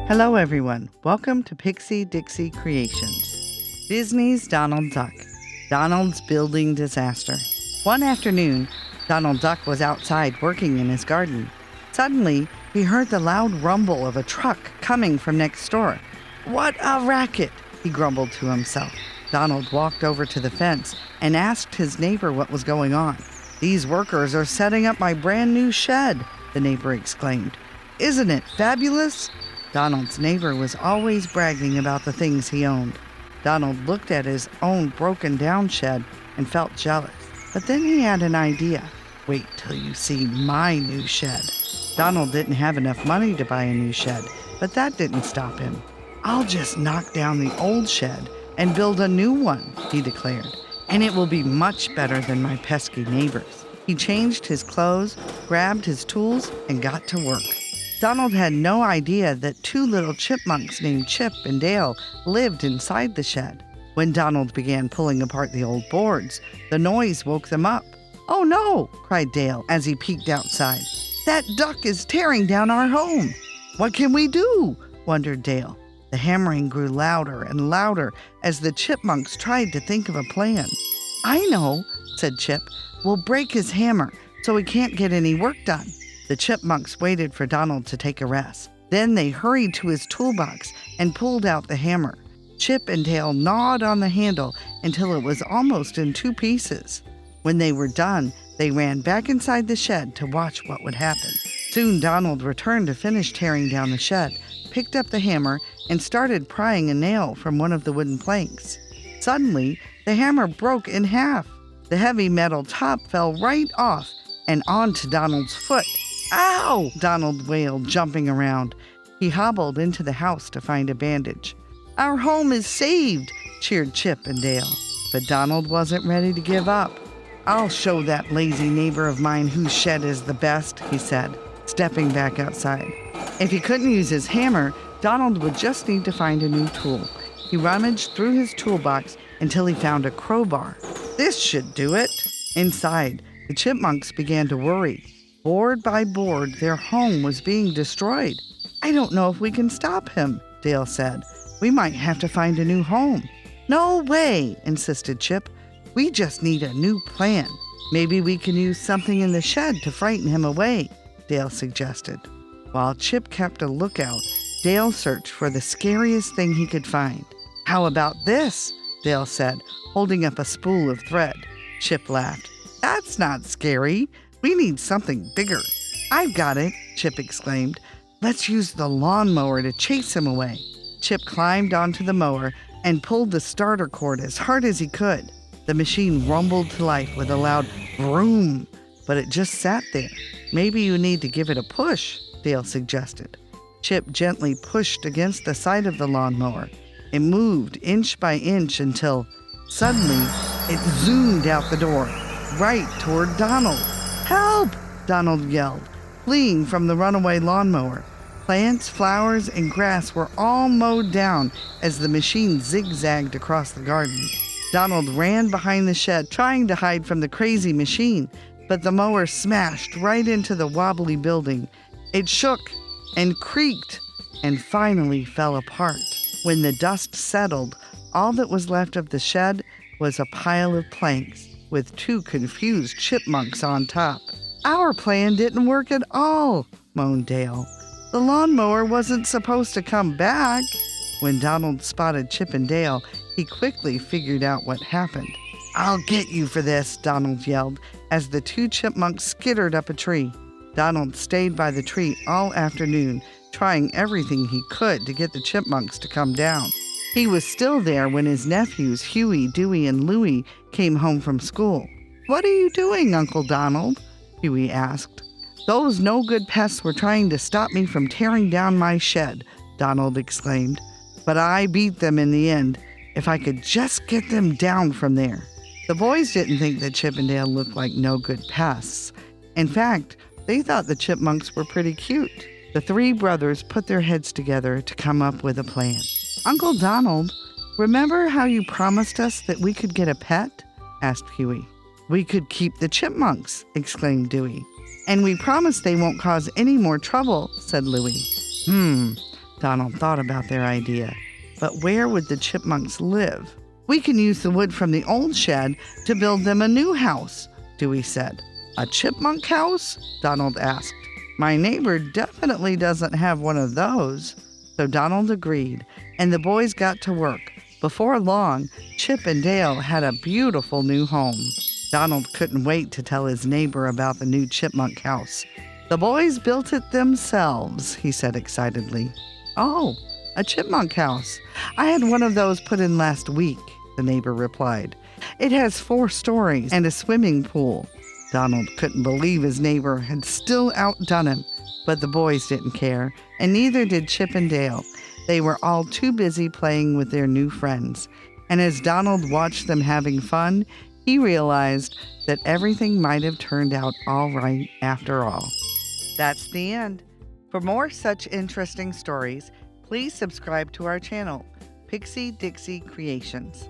Hello everyone, welcome to Pixie Dixie Creations. Disney's Donald Duck, Donald's building disaster. One afternoon, Donald Duck was outside working in his garden. Suddenly, he heard the loud rumble of a truck coming from next door. What a racket, he grumbled to himself. Donald walked over to the fence and asked his neighbor what was going on. These workers are setting up my brand new shed, the neighbor exclaimed. Isn't it fabulous? Donald's neighbor was always bragging about the things he owned. Donald looked at his own broken-down shed and felt jealous. But then he had an idea. Wait till you see my new shed. Donald didn't have enough money to buy a new shed, but that didn't stop him. I'll just knock down the old shed and build a new one, he declared, and it will be much better than my pesky neighbors. He changed his clothes, grabbed his tools, and got to work. Donald had no idea that two little chipmunks named Chip and Dale lived inside the shed. When Donald began pulling apart the old boards, the noise woke them up. "Oh no!" cried Dale as he peeked outside. "That duck is tearing down our home." "What can we do?" wondered Dale. The hammering grew louder and louder as the chipmunks tried to think of a plan. "I know," said Chip. "We'll break his hammer so he can't get any work done." The chipmunks waited for Donald to take a rest. Then they hurried to his toolbox and pulled out the hammer. Chip and Dale gnawed on the handle until it was almost in two pieces. When they were done, they ran back inside the shed to watch what would happen. Soon Donald returned to finish tearing down the shed, picked up the hammer, and started prying a nail from one of the wooden planks. Suddenly, the hammer broke in half. The heavy metal top fell right off and onto Donald's foot. "Ow!" Donald wailed, jumping around. He hobbled into the house to find a bandage. "Our home is saved!" cheered Chip and Dale. But Donald wasn't ready to give up. "I'll show that lazy neighbor of mine whose shed is the best," he said, stepping back outside. If he couldn't use his hammer, Donald would just need to find a new tool. He rummaged through his toolbox until he found a crowbar. "This should do it." Inside, the chipmunks began to worry. Board by board, their home was being destroyed. "I don't know if we can stop him," Dale said. "We might have to find a new home." "No way," insisted Chip. "We just need a new plan. Maybe we can use something in the shed to frighten him away," Dale suggested. While Chip kept a lookout, Dale searched for the scariest thing he could find. "How about this?" Dale said, holding up a spool of thread. Chip laughed. "That's not scary. We need something bigger." "I've got it," Chip exclaimed. "Let's use the lawnmower to chase him away." Chip climbed onto the mower and pulled the starter cord as hard as he could. The machine rumbled to life with a loud vroom, but it just sat there. "Maybe you need to give it a push," Dale suggested. Chip gently pushed against the side of the lawnmower. It moved inch by inch until, suddenly, it zoomed out the door, right toward Donald. "Help!" Donald yelled, fleeing from the runaway lawnmower. Plants, flowers, and grass were all mowed down as the machine zigzagged across the garden. Donald ran behind the shed, trying to hide from the crazy machine, but the mower smashed right into the wobbly building. It shook and creaked and finally fell apart. When the dust settled, all that was left of the shed was a pile of planks with two confused chipmunks on top. "Our plan didn't work at all," moaned Dale. "The lawnmower wasn't supposed to come back." When Donald spotted Chip and Dale, he quickly figured out what happened. "I'll get you for this," Donald yelled as the two chipmunks skittered up a tree. Donald stayed by the tree all afternoon, trying everything he could to get the chipmunks to come down. He was still there when his nephews, Huey, Dewey, and Louie, came home from school. "What are you doing, Uncle Donald?" Huey asked. "Those no-good pests were trying to stop me from tearing down my shed," Donald exclaimed. "But I beat them in the end. If I could just get them down from there." The boys didn't think that Chip and Dale looked like no-good pests. In fact, they thought the chipmunks were pretty cute. The three brothers put their heads together to come up with a plan. "Uncle Donald, remember how you promised us that we could get a pet?" asked Huey. "We could keep the chipmunks," exclaimed Dewey. "And we promise they won't cause any more trouble," said Louie. Donald thought about their idea. But where would the chipmunks live? We can use the wood from the old shed to build them a new house, Dewey said. A chipmunk house? Donald asked. My neighbor definitely doesn't have one of those. So Donald agreed, and the boys got to work. Before long, Chip and Dale had a beautiful new home. Donald couldn't wait to tell his neighbor about the new chipmunk house. The boys built it themselves, he said excitedly. Oh, a chipmunk house. I had one of those put in last week, the neighbor replied. It has 4 stories and a swimming pool. Donald couldn't believe his neighbor had still outdone him, but the boys didn't care, and neither did Chip and Dale. They were all too busy playing with their new friends. And as Donald watched them having fun, he realized that everything might have turned out all right after all. That's the end. For more such interesting stories, please subscribe to our channel, Pixie Dixie Creations.